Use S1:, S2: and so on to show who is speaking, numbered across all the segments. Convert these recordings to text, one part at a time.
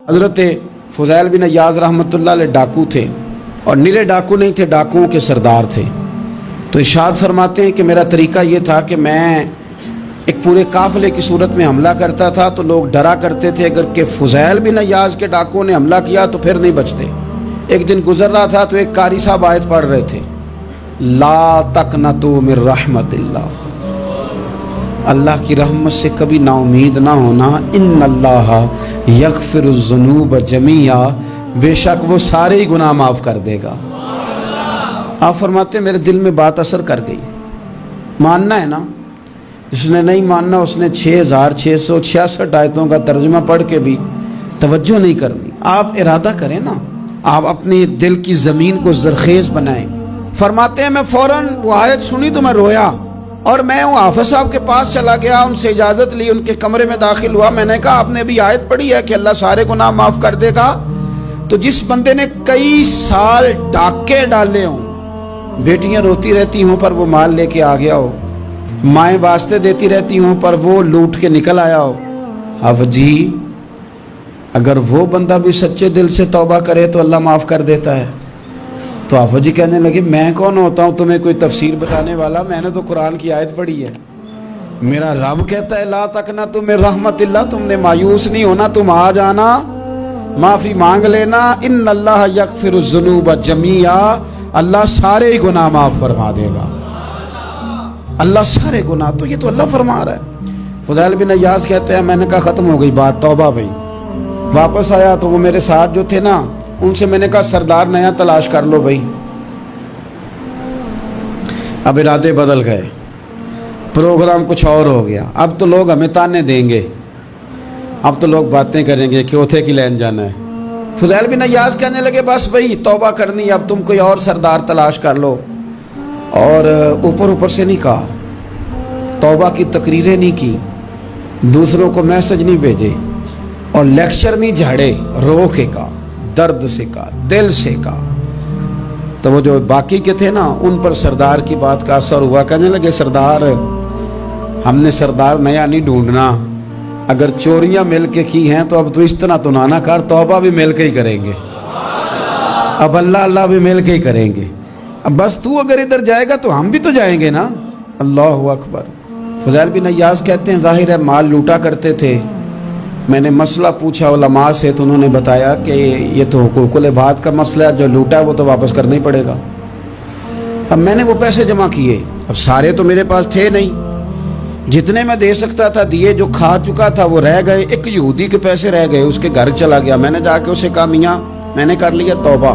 S1: حضرت فضیل بن عیاض رحمۃ اللہ علیہ ڈاکو تھے، اور نیلے ڈاکو نہیں تھے، ڈاکوؤں کے سردار تھے۔ تو ارشاد فرماتے ہیں کہ میرا طریقہ یہ تھا کہ میں ایک پورے قافلے کی صورت میں حملہ کرتا تھا تو لوگ ڈرا کرتے تھے اگر کہ فضیل بن عیاض کے ڈاکوؤں نے حملہ کیا تو پھر نہیں بچتے۔ ایک دن گزر رہا تھا تو ایک قاری صاحب آیت پڑھ رہے تھے، لا تقنطوا من رحمت اللہ، اللہ کی رحمت سے کبھی نا امید نہ ہونا، ان اللہ یغفر الذنوب جمیعا، بے شک وہ سارے ہی گناہ معاف کر دے گا۔ آپ فرماتے ہیں میرے دل میں بات اثر کر گئی، ماننا ہے نا۔ اس نے نہیں ماننا، اس نے 6666 آیتوں کا ترجمہ پڑھ کے بھی توجہ نہیں کرنی۔ آپ ارادہ کریں نا، آپ اپنی دل کی زمین کو زرخیز بنائیں۔ فرماتے ہیں میں فوراً وہ آیت سنی تو میں رویا، اور میں وہ حافظ صاحب کے پاس چلا گیا، ان سے اجازت لی، ان کے کمرے میں داخل ہوا۔ میں نے کہا آپ نے ابھی آیت پڑھی ہے کہ اللہ سارے گناہ معاف کر دے گا؟ تو جس بندے نے کئی سال ڈاکے ڈالے ہوں، بیٹیاں روتی رہتی ہوں پر وہ مال لے کے آ گیا ہو، مائیں واسطے دیتی رہتی ہوں پر وہ لوٹ کے نکل آیا ہو، اب جی اگر وہ بندہ بھی سچے دل سے توبہ کرے تو اللہ معاف کر دیتا ہے۔ تو آفو جی کہنے لگے میں کون ہوتا ہوں تمہیں کوئی تفسیر بتانے والا، میں نے تو قرآن کی آیت پڑھی ہے، میرا رب کہتا ہے لا تقنطوا من رحمت اللہ، تم نے مایوس نہیں ہونا، تم آ جانا، معافی مانگ لینا، ان اللہ یغفر الذنوب جمیعا، اللہ سارے ہی گناہ معاف فرما دے گا، اللہ سارے گناہ۔ تو یہ تو اللہ فرما رہا ہے۔ فضیل بن عیاض کہتے ہیں میں نے کہا ختم ہو گئی بات، توبہ بھائی۔ واپس آیا تو وہ میرے ساتھ جو تھے نا، ان سے میں نے کہا سردار نیا تلاش کر لو بھائی۔ اب ارادے بدل گئے، پروگرام کچھ اور ہو گیا۔ اب تو لوگ ہمیں تانے دیں گے، اب تو لوگ باتیں کریں گے کہ اوتھے کی لین جانا ہے۔ فضیل بن عیاض کہنے لگے بس بھائی توبہ کرنی، اب تم کوئی اور سردار تلاش کر لو۔ اور اوپر سے نہیں کہا، توبہ کی تقریریں نہیں کی، دوسروں کو میسج نہیں بھیجے، اور لیکچر نہیں جھاڑے، رو کے کہا، درد سے کہا، دل سے کہا۔ تو وہ جو باقی کے تھے نا، ان پر سردار کی بات کا اثر ہوا، کہنے لگے سردار ہم نے سردار نیا نہیں ڈھونڈنا، اگر چوریاں مل کے کی ہیں تو اب تو اس طرح تو نہ کر، توبہ بھی مل کے ہی کریں گے، اب اللہ بھی مل کے ہی کریں گے، اب بس تو اگر ادھر جائے گا تو ہم بھی تو جائیں گے نا۔ اللہ اکبر۔ فضیل بن عیاض کہتے ہیں ظاہر ہے مال لوٹا کرتے تھے، میں نے مسئلہ پوچھا علماء سے تو انہوں نے بتایا کہ یہ تو حقوق العباد کا مسئلہ ہے، جو لوٹا ہے وہ تو واپس کرنا ہی پڑے گا۔ اب میں نے وہ پیسے جمع کیے، اب سارے تو میرے پاس تھے نہیں، جتنے میں دے سکتا تھا دیے، جو کھا چکا تھا وہ رہ گئے۔ ایک یہودی کے پیسے رہ گئے، اس کے گھر چلا گیا، میں نے جا کے اسے کہا میاں میں نے کر لیا توبہ،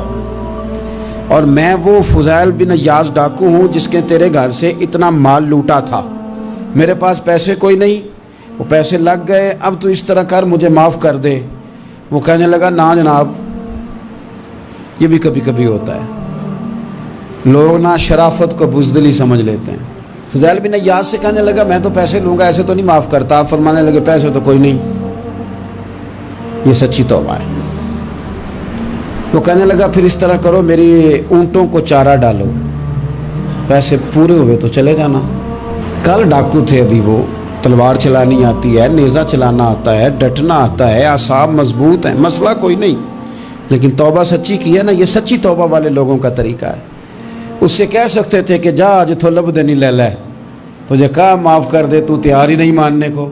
S1: اور میں وہ فضیل بن عیاض ڈاکو ہوں جس کے تیرے گھر سے اتنا مال لوٹا تھا، میرے پاس پیسے کوئی نہیں، وہ پیسے لگ گئے، اب تو اس طرح کر مجھے معاف کر دے۔ وہ کہنے لگا نا جناب، یہ بھی کبھی کبھی ہوتا ہے، لوگ نا شرافت کو بزدلی سمجھ لیتے ہیں۔ فضیل بن عیاض سے کہنے لگا میں تو پیسے لوں گا، ایسے تو نہیں معاف کرتا۔ آپ فرمانے لگے پیسے تو کوئی نہیں، یہ سچی توبہ ہے۔ وہ کہنے لگا پھر اس طرح کرو، میری اونٹوں کو چارہ ڈالو، پیسے پورے ہوئے تو چلے جانا۔ کل ڈاکو تھے، ابھی وہ تلوار چلانی آتی ہے، نیزہ چلانا آتا ہے، ڈٹنا آتا ہے، اعصاب مضبوط ہیں، مسئلہ کوئی نہیں، لیکن توبہ سچی کی ہے نا، یہ سچی توبہ والے لوگوں کا طریقہ ہے۔ اس سے کہہ سکتے تھے کہ جا آج تو لب دینی لے لے، تجھے کہا معاف کر دے، تو تیار ہی نہیں ماننے کو۔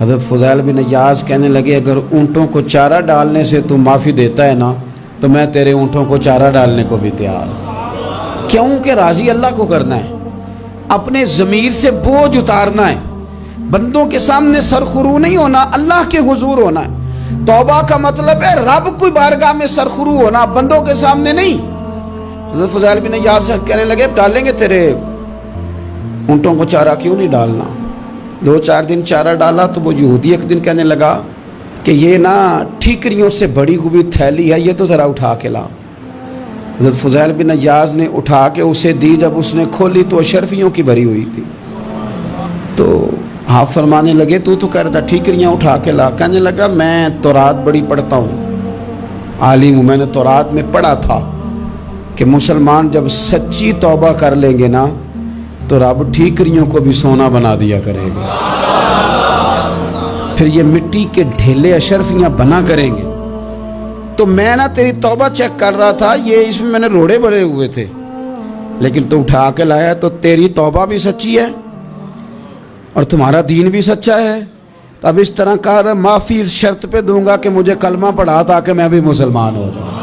S1: حضرت فضیل بن عیاض کہنے لگے اگر اونٹوں کو چارہ ڈالنے سے تو معافی دیتا ہے نا، تو میں تیرے اونٹوں کو چارہ ڈالنے کو بھی تیار ہوں۔ کیوں کہ راضی اللہ کو کرنا ہے، اپنے ضمیر سے بوجھ اتارنا ہے، بندوں کے سامنے سرخرو نہیں ہونا، اللہ کے حضور ہونا ہے۔ توبہ کا مطلب ہے رب کوئی بارگاہ میں سرخرو ہونا، بندوں کے سامنے نہیں۔ حضرت فضیل بن عیاض سے کہنے لگے ڈالیں گے تیرے اونٹوں کو چارہ، کیوں نہیں ڈالنا۔ 2-4 دن چارہ ڈالا تو وہ یہودی ایک دن کہنے لگا کہ یہ نا ٹھیکریوں سے بڑی ہوئی تھیلی ہے، یہ تو ذرا اٹھا کے لا۔ حضرت فضیل بن عیاض نے اٹھا کے اسے دی، جب اس نے کھولی تو اشرفیوں کی بھری ہوئی تھی۔ تو آپ فرمانے لگے تو کہہ رہا تھا ٹھیکریاں اٹھا کے لا۔ کہنے لگا میں تورات بڑی پڑھتا ہوں، عالم ہوں، میں نے تورات میں پڑھا تھا کہ مسلمان جب سچی توبہ کر لیں گے نا تو رب ٹھیکریوں کو بھی سونا بنا دیا کرے گا، پھر یہ مٹی کے ڈھیلے اشرفیاں بنا کریں گے۔ تو میں نا تیری توبہ چیک کر رہا تھا، یہ اس میں نے روڑے بڑے ہوئے تھے، لیکن تو اٹھا کے لایا، تو تیری توبہ بھی سچی ہے اور تمہارا دین بھی سچا ہے۔ اب اس طرح کر، معافی اس شرط پہ دوں گا کہ مجھے کلمہ پڑھا تاکہ میں بھی مسلمان ہو جاؤں۔